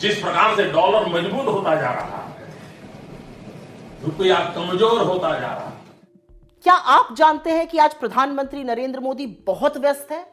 जिस प्रकार से डॉलर मजबूत होता जा रहा है, रुपया कमजोर होता जा रहा है। क्या आप जानते हैं कि आज प्रधानमंत्री नरेंद्र मोदी बहुत व्यस्त है,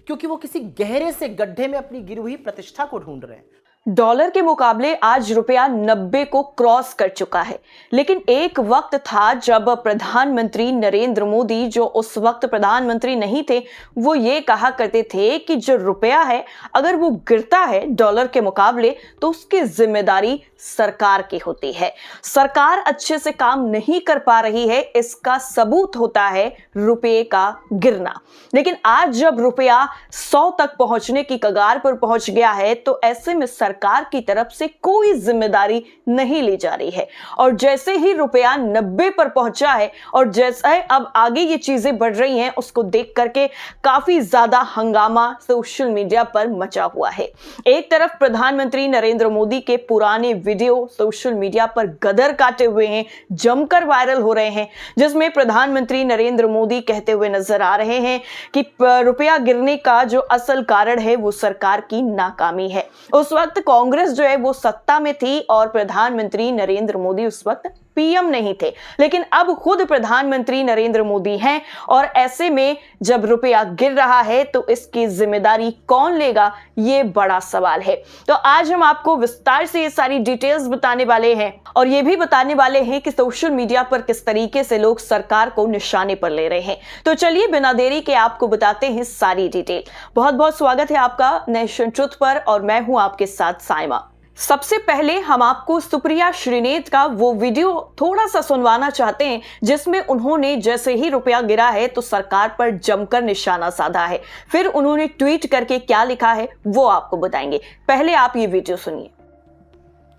क्योंकि वो किसी गहरे से गड्ढे में अपनी गिरी हुई प्रतिष्ठा को ढूंढ रहे हैं। डॉलर के मुकाबले आज रुपया 90 को क्रॉस कर चुका है। लेकिन एक वक्त था जब प्रधानमंत्री नरेंद्र मोदी, जो उस वक्त प्रधानमंत्री नहीं थे, वो ये कहा करते थे कि जो रुपया है अगर वो गिरता है डॉलर के मुकाबले तो उसकी जिम्मेदारी सरकार की होती है। सरकार अच्छे से काम नहीं कर पा रही है, इसका सबूत होता है रुपये का गिरना। लेकिन आज जब रुपया 100 तक पहुंचने की कगार पर पहुंच गया है तो ऐसे में सरकार की तरफ से कोई जिम्मेदारी नहीं ली जा रही है। और जैसे ही रुपया 90 पर पहुंचा है और जैसे अब आगे ये चीजें बढ़ रही हैं, उसको देख करके काफी ज्यादा हंगामा सोशल मीडिया पर मचा हुआ है। एक तरफ प्रधानमंत्री नरेंद्र मोदी के पुराने वीडियो सोशल मीडिया पर गदर काटे हुए हैं, जमकर वायरल हो रहे हैं, जिसमें प्रधानमंत्री नरेंद्र मोदी कहते हुए नजर आ रहे हैं कि रुपया गिरने का जो असल कारण है वो सरकार की नाकामी है। उस वक्त कांग्रेस जो है वो सत्ता में थी और प्रधानमंत्री नरेंद्र मोदी उस वक्त पीएम नहीं थे, लेकिन अब खुद प्रधानमंत्री नरेंद्र मोदी हैं और ऐसे में जब रुपया गिर रहा है तो इसकी जिम्मेदारी कौन लेगा, ये बड़ा सवाल है। तो आज हम आपको विस्तार से ये सारी डिटेल्स बताने वाले हैं और ये भी बताने वाले हैं कि सोशल मीडिया पर किस तरीके से लोग सरकार को निशाने पर ले रहे हैं। तो चलिए बिना देरी के आपको बताते हैं सारी डिटेल। बहुत बहुत स्वागत है आपका नेशन ट्रुथ पर और मैं हूं आपके साथ साइमा। सबसे पहले हम आपको सुप्रिया श्रीनेत का वो वीडियो थोड़ा सा सुनवाना चाहते हैं जिसमें उन्होंने जैसे ही रुपया गिरा है तो सरकार पर जमकर निशाना साधा है। फिर उन्होंने ट्वीट करके क्या लिखा है वो आपको बताएंगे। पहले आप ये वीडियो सुनिए।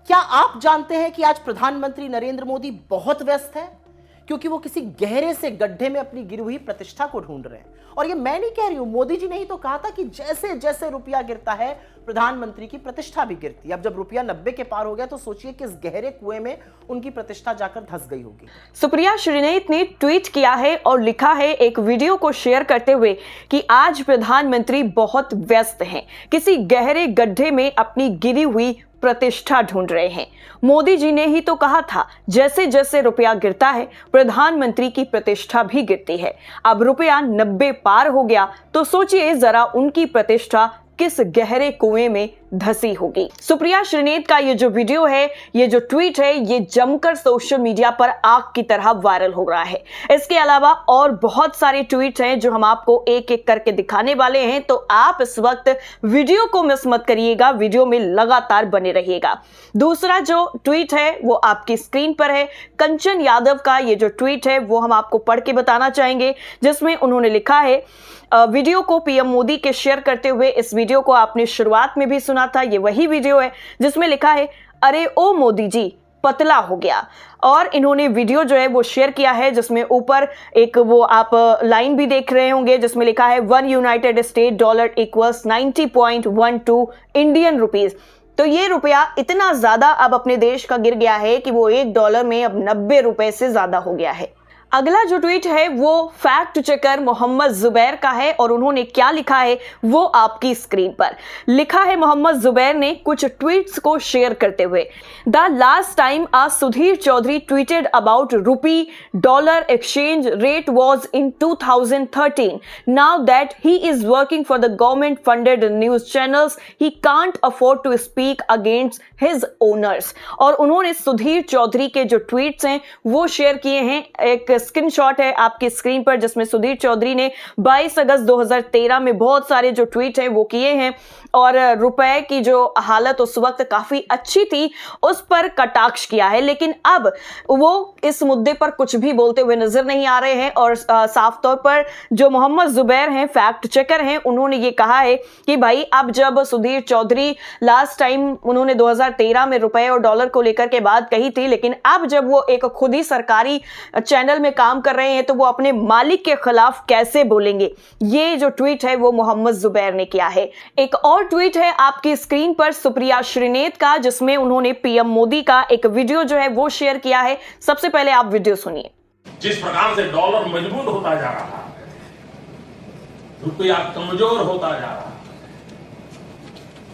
क्या आप जानते हैं कि आज प्रधानमंत्री नरेंद्र मोदी बहुत व्यस्त है, क्योंकि वो किसी गहरे से गड्ढे में अपनी गिरी हुई प्रतिष्ठा को ढूंढ रहे हैं। और ये मैं नहीं कह रही हूं, मोदी जी ने ही तो कहा था कि जैसे जैसे रुपया गिरता है प्रधानमंत्री की प्रतिष्ठा भी गिरती है। अब जब रुपया 90 के पार हो गया तो सोचिए किस गहरे कुएं में उनकी प्रतिष्ठा जाकर धंस गई होगी। सुप्रिया श्रीनेत ने ट्वीट किया है और लिखा है एक वीडियो को शेयर करते हुए कि आज प्रधानमंत्री बहुत व्यस्त हैं, किसी गहरे गड्ढे में अपनी गिरी हुई प्रतिष्ठा ढूंढ रहे हैं। मोदी जी ने ही तो कहा था जैसे जैसे रुपया गिरता है प्रधानमंत्री की प्रतिष्ठा भी गिरती है। अब रुपया 90 पार हो गया तो सोचिए जरा उनकी प्रतिष्ठा किस गहरे कुएं में धसी होगी। सुप्रिया श्रीनेत का ये जो वीडियो है, ये जो ट्वीट है, ये जमकर सोशल मीडिया पर आग की तरह वायरल हो रहा है। इसके अलावा और बहुत सारे ट्वीट हैं जो हम आपको एक एक करके दिखाने वाले हैं, तो आप इस वक्त वीडियो को मिस मत करिएगा, वीडियो में लगातार बने रहिएगा। दूसरा जो ट्वीट है वो आपकी स्क्रीन पर है। कंचन यादव का ये जो ट्वीट है वो हम आपको पढ़ के बताना चाहेंगे, जिसमें उन्होंने लिखा है वीडियो को पीएम मोदी के शेयर करते हुए, इस वीडियो को आपने शुरुआत में भी सुना था, ये वही वीडियो है जिसमें लिखा है अरे ओ मोदी जी पतला हो गया। और इन्होंने वीडियो जो है वो शेयर किया है जिसमें ऊपर एक वो आप लाइन भी देख रहे होंगे जिसमें लिखा है 1 United state dollar equals 90.12 Indian rupees. तो ये रुपया इतना ज्यादा अब अपने देश का गिर गया है कि वो $1 में अब 90 रुपए से ज्यादा हो गया है। अगला जो ट्वीट है वो फैक्ट चेकर मोहम्मद जुबैर का है और उन्होंने क्या लिखा है वो आपकी स्क्रीन पर लिखा है। मोहम्मद जुबैर ने कुछ ट्वीट्स को शेयर करते हुए, the last time Sudhir Chaudhary tweeted about rupee dollar exchange rate was in 2013. Now that he is working for the government funded news channels, he can't afford to speak against his owners. और उन्होंने सुधीर चौधरी के जो tweets हैं वो share किए हैं। एक screenshot है आपकी स्क्रीन पर जिसमें सुधीर चौधरी ने 22 अगस्त 2013 में बहुत सारे जो ट्वीट हैं वो किए हैं और रुपए की जो हालत उस वक्त काफी अच्छी थी उस पर कटाक्ष किया है। लेकिन अब वो इस मुद्दे पर कुछ भी बोलते हुए नजर नहीं आ रहे हैं और साफ तौर पर जो मोहम्मद जुबैर हैं, फैक्ट चेकर हैं, उन्होंने ये कहा है कि भाई अब जब सुधीर चौधरी लास्ट टाइम उन्होंने 2013 में रुपए और डॉलर को लेकर के बात कही थी, लेकिन अब जब वो एक खुद ही सरकारी चैनल में काम कर रहे हैं तो वो अपने मालिक के खिलाफ कैसे बोलेंगे। ये जो ट्वीट है वो मोहम्मद जुबैर ने किया है। एक और ट्वीट है आपकी स्क्रीन पर सुप्रिया श्रीनेत का जिसमें उन्होंने पीएम मोदी का एक वीडियो जो है वो शेयर किया है। सबसे पहले आप वीडियो सुनिए। जिस प्रकार से डॉलर मजबूत होता जा रहा है, रुपया कमजोर होता जा रहा है,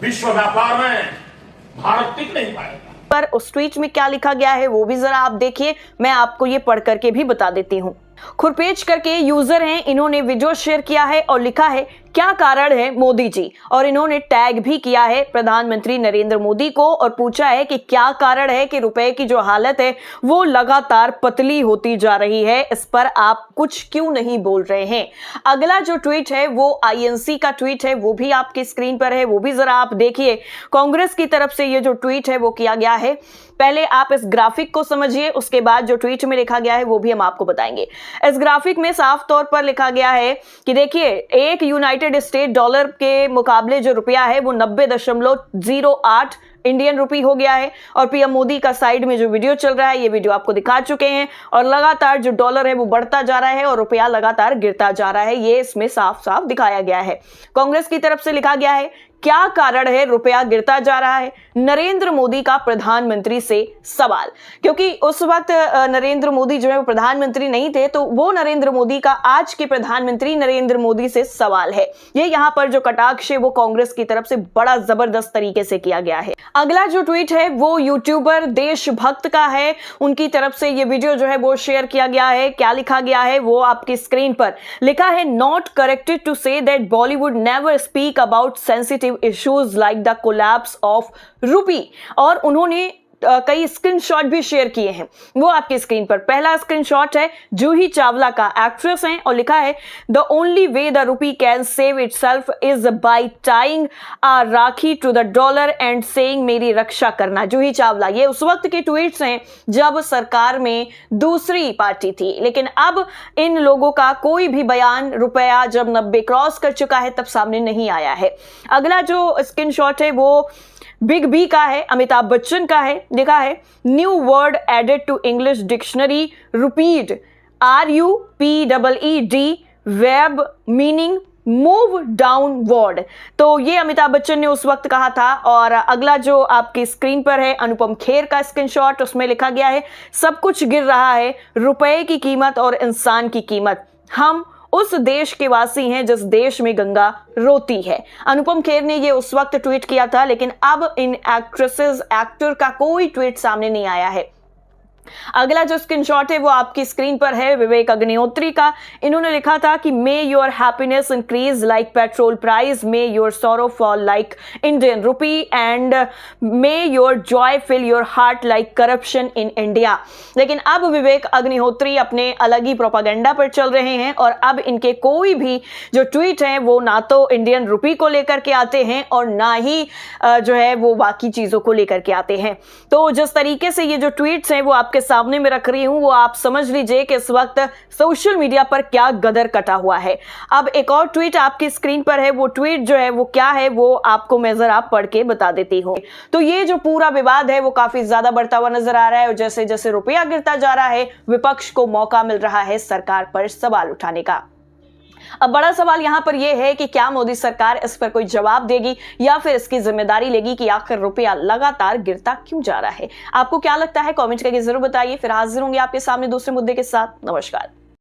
विश्व व्यापार में भारत टिक नहीं पाएगा। पर उस ट्वीट में क्या लिखा गया है वो भी जरा आप देखिए, मैं आपको ये पढ़ करके भी बता देती हूँ। खुरपेच करके यूजर हैं, इन्होंने वीडियो शेयर किया है और लिखा है क्या कारण है मोदी जी, और इन्होंने टैग भी किया है प्रधानमंत्री नरेंद्र मोदी को और पूछा है कि क्या कारण है कि रुपए की जो हालत है वो लगातार पतली होती जा रही है, इस पर आप कुछ क्यों नहीं बोल रहे हैं। अगला जो ट्वीट है वो आईएनसी का ट्वीट है, वो भी आपकी स्क्रीन पर है, वो भी जरा आप देखिए। कांग्रेस की तरफ से ये जो ट्वीट है वो किया गया है। पहले आप इस ग्राफिक को समझिए, उसके बाद जो ट्वीट में लिखा गया है वो भी हम आपको बताएंगे। इस ग्राफिक में साफ तौर पर लिखा गया है कि देखिए एक यूनाइटेड स्टेट डॉलर के मुकाबले जो रुपया है वो 90.08 इंडियन रुपी हो गया है, और पीएम मोदी का साइड में जो वीडियो चल रहा है ये वीडियो आपको दिखा चुके हैं, और लगातार जो डॉलर है वो बढ़ता जा रहा है और रुपया लगातार गिरता जा रहा है, ये इसमें साफ साफ दिखाया गया है। कांग्रेस की तरफ से लिखा गया है क्या कारण है रुपया गिरता जा रहा है, नरेंद्र मोदी का प्रधानमंत्री से सवाल। क्योंकि उस वक्त नरेंद्र मोदी जो है वो प्रधानमंत्री नहीं थे, तो वो नरेंद्र मोदी का आज के प्रधानमंत्री नरेंद्र मोदी से सवाल है। ये यहाँ पर जो कटाक्ष है वो कांग्रेस की तरफ से बड़ा जबरदस्त तरीके से किया गया है। अगला जो ट्वीट है वो यूट्यूबर देशभक्त का है, उनकी तरफ से ये वीडियो जो है वो शेयर किया गया है। क्या लिखा गया है वो आपकी स्क्रीन पर लिखा है, not corrected to say that Bollywood never speak about sensitive issues like the collapse of rupee, और उन्होंने कई स्क्रीनशॉट भी शेयर किए हैं, वो आपकी स्क्रीन पर। पहला स्क्रीनशॉट है जूही चावला का, एक्ट्रेस हैं, और लिखा है the only way the rupee can save itself is by tying a rakhi to the dollar and saying मेरी रक्षा करना। जूही चावला, ये उस वक्त के ट्वीट्स हैं जब सरकार में दूसरी पार्टी थी, लेकिन अब इन लोगों का कोई भी बयान रुपया जब 90 क्रॉस कर चुका है तब सामने नहीं आया है। अगला जो स्क्रीनशॉट है वो बिग बी का है, अमिताभ बच्चन का है। लिखा है new word added to English dictionary rupeed RUPEED verb meaning move downward. तो ये अमिताभ बच्चन ने उस वक्त कहा था। और अगला जो आपकी स्क्रीन पर है अनुपम खेर का स्क्रीनशॉट, उसमें लिखा गया है सब कुछ गिर रहा है, रुपए की कीमत और इंसान की कीमत, हम उस देश के वासी हैं जिस देश में गंगा रोती है। अनुपम खेर ने ये उस वक्त ट्वीट किया था, लेकिन अब इन एक्टर का कोई ट्वीट सामने नहीं आया है। अगला जो स्क्रीनशॉट है वो आपकी स्क्रीन पर है विवेक अग्निहोत्री का। इन्होंने लिखा था कि may your happiness increase like petrol price, may your sorrow fall like Indian rupee, and may your joy fill your heart like corruption in India. लेकिन अब विवेक अग्निहोत्री अपने अलग ही प्रोपागेंडा पर चल रहे हैं, और अब इनके कोई भी जो ट्वीट हैं वो ना तो इंडियन रुपी को लेकर के आते हैं और ना ही जो है वो बाकी चीजों को लेकर के आते हैं। तो जिस तरीके से ये जो ट्वीट्स हैं वो आपके सामने में रख रही हूं, वो आप समझ लीजिए कि इस वक्त सोशल मीडिया पर क्या गदर कटा हुआ है। अब एक और ट्वीट आपकी स्क्रीन पर है, वो ट्वीट जो है वो क्या है वो आपको मैं जरा पढ़ के बता देती हूं। तो ये जो पूरा विवाद है वो काफी ज्यादा बढ़ता हुआ नजर आ रहा है, और जैसे जैसे रुपया गिरता जा रहा है विपक्ष को मौका मिल रहा है सरकार पर सवाल उठाने का। अब बड़ा सवाल यहां पर यह है कि क्या मोदी सरकार इस पर कोई जवाब देगी या फिर इसकी जिम्मेदारी लेगी कि आखिर रुपया लगातार गिरता क्यों जा रहा है। आपको क्या लगता है कमेंट करके जरूर बताइए। फिर हाजिर होंगे आपके सामने दूसरे मुद्दे के साथ। नमस्कार।